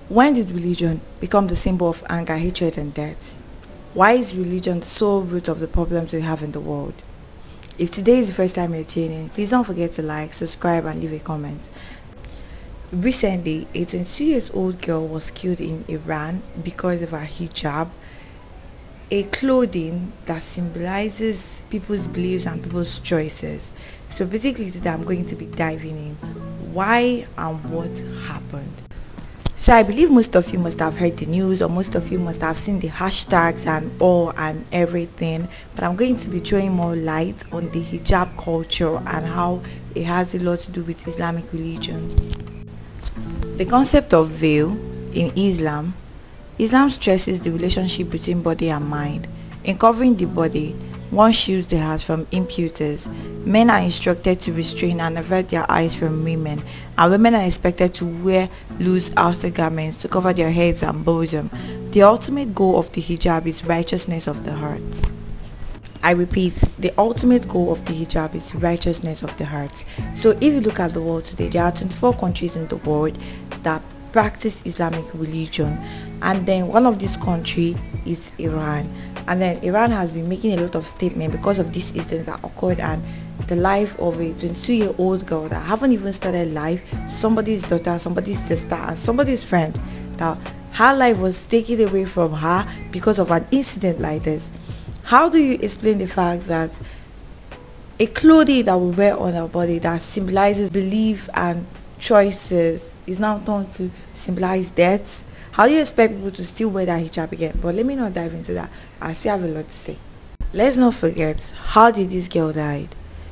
When did religion become the symbol of anger, hatred, and death? Why is religion the sole root of the problems we have in the world? If today is the first time you're tuning in, please don't forget to like, subscribe, and leave a comment. Recently, a 22 years old girl was killed in Iran because of her hijab, a clothing that symbolizes people's beliefs and people's choices. So basically today I'm going to be diving in why and what happened. So I believe most of you must have heard the news, or most of you must have seen the hashtags and all and everything, but I'm going to be throwing more light on the hijab culture and how it has a lot to do with Islamic religion. The concept of veil in Islam stresses the relationship between body and mind. In covering the body, one shields the heart from impurities. Men are instructed to restrain and avert their eyes from women, and women are expected to wear loose outer garments to cover their heads and bosom. The ultimate goal of the hijab is righteousness of the heart. I repeat, the ultimate goal of the hijab is righteousness of the heart. So if you look at the world today, there are 24 countries in the world that practice Islamic religion, and then one of these countries is Iran. And then Iran has been making a lot of statements because of this incident that occurred and the life of a 22-year-old girl that haven't even started life, somebody's daughter, somebody's sister, and somebody's friend, that her life was taken away from her because of an incident like this. How do you explain the fact that a clothing that we wear on our body that symbolizes belief and choices is now turned to symbolize death? How do you expect people to still wear that hijab again? But let me not dive into that. I still have a lot to say. Let's not forget, how did this girl die?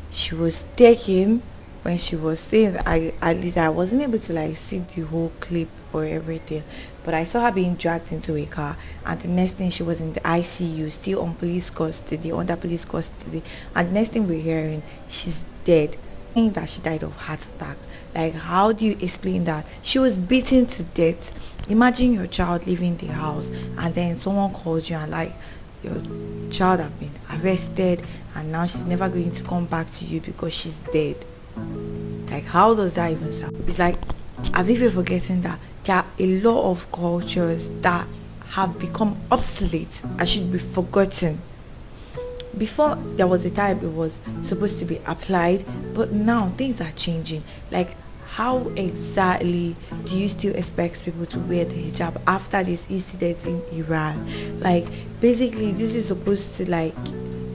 She was taken when she was saying, at least I wasn't able to like see the whole clip or everything, but I saw her being dragged into a car, and the next thing she was in the ICU, still on police custody, under police custody, and the next thing we're hearing, she's dead. Saying that she died of heart attack. Like, how do you explain that? She was beaten to death. Imagine your child leaving the house and then someone calls you and like, your child have been arrested and now she's never going to come back to you because she's dead. Like, how does that even sound? It's like as if you're forgetting that there are a lot of cultures that have become obsolete and should be forgotten. Before, there was a time it was supposed to be applied, but now things are changing. Like, how exactly do you still expect people to wear the hijab after this incident in Iran? Like, basically this is supposed to like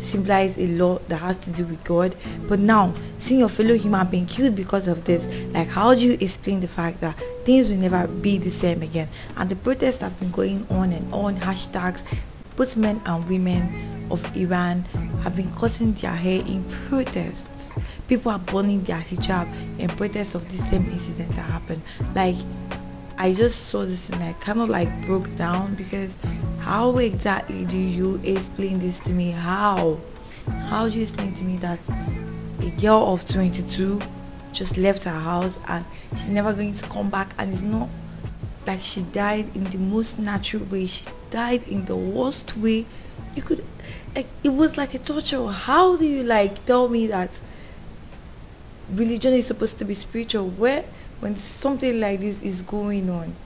symbolize a law that has to do with God, but now seeing your fellow human being killed because of this, like, how do you explain the fact that things will never be the same again? And the protests have been going on and on. Hashtags, both men and women of Iran have been cutting their hair in protests. People are burning their hijab in protest of the same incident that happened. Like, I just saw this and I kind of like broke down, because how exactly do you explain this to me? How do you explain to me that a girl of 22 just left her house and she's never going to come back, and it's not like she died in the most natural way, she died in the worst way you could, like, it was like a torture. How do you like tell me that religion is supposed to be spiritual when something like this is going on?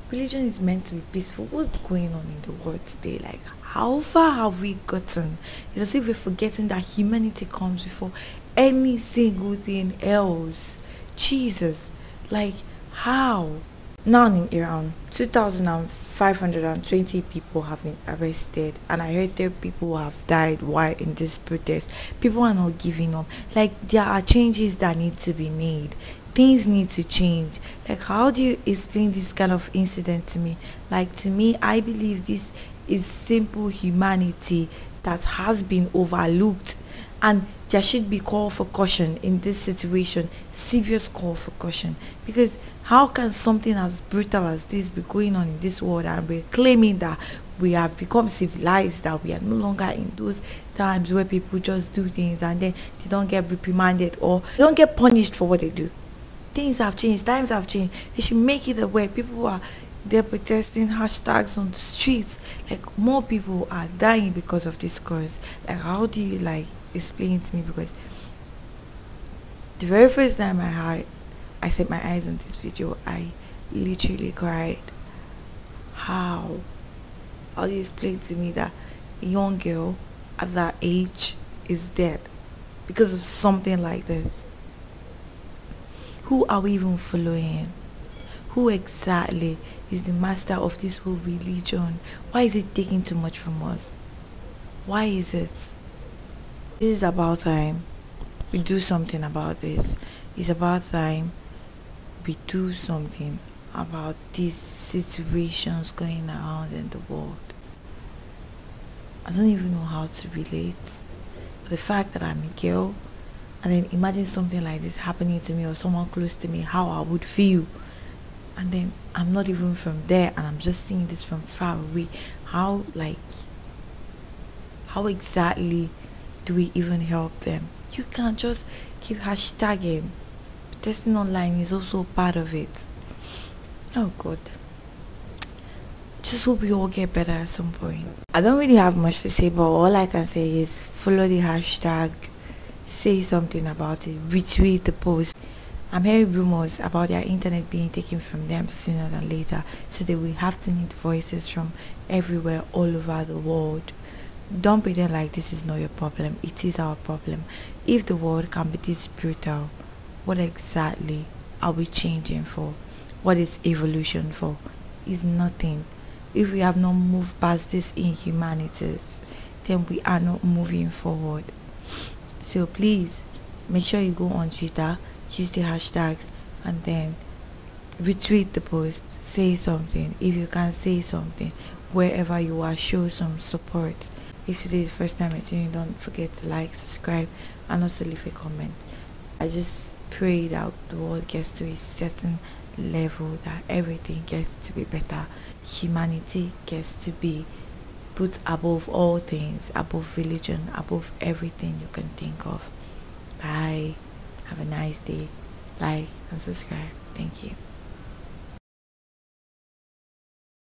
Religion is meant to be peaceful. What's going on in the world today? Like, how far have we gotten? It's as if we're forgetting that humanity comes before any single thing else. Jesus, like, how? Now in Iran, 2,520 people have been arrested, and I heard there people have died while in this protest. People are not giving up. Like, there are changes that need to be made. Things need to change. Like, how do you explain this kind of incident to me? Like, to me, I believe this is simple humanity that has been overlooked, and there should be call for caution in this situation. Serious call for caution, because how can something as brutal as this be going on in this world, and we're claiming that we have become civilized, that we are no longer in those times where people just do things and then they don't get reprimanded or they don't get punished for what they do? Things have changed, times have changed. They should make it aware. People are there protesting, hashtags on the streets. Like, more people are dying because of this cause. Like, how do you like explain it to me? Because the very first time I set my eyes on this video, I literally cried. How do you explain to me that a young girl at that age is dead because of something like this? Who are we even following? Who exactly is the master of this whole religion? Why is it taking too much from us? Why is it? This is about time we do something about this. It's about time we do something about these situations going around in the world. I don't even know how to relate. But the fact that I'm a girl, and then imagine something like this happening to me or someone close to me, how I would feel. And then I'm not even from there and I'm just seeing this from far away. How exactly do we even help them? You can't just keep hashtagging. Testing online is also part of it. Oh God. Just hope we all get better at some point. I don't really have much to say, but all I can say is follow the hashtag, say something about it, retweet the post. I'm hearing rumors about their internet being taken from them sooner than later, so they will have to need voices from everywhere, all over the world. Don't pretend like this is not your problem. It is our problem. If the world can be this brutal, what exactly are we changing for? What is evolution for? Is nothing. If we have not moved past these inhumanities, then we are not moving forward. So please make sure you go on Twitter, use the hashtags, and then retweet the post, say something. If you can say something wherever you are, show some support. If today is the first time you're tuning in, don't forget to like, subscribe, and also leave a comment. I just pray that the world gets to a certain level, that everything gets to be better, humanity gets to be put above all things, above religion, above everything you can think of. Bye. Have a nice day. Like and subscribe. Thank you.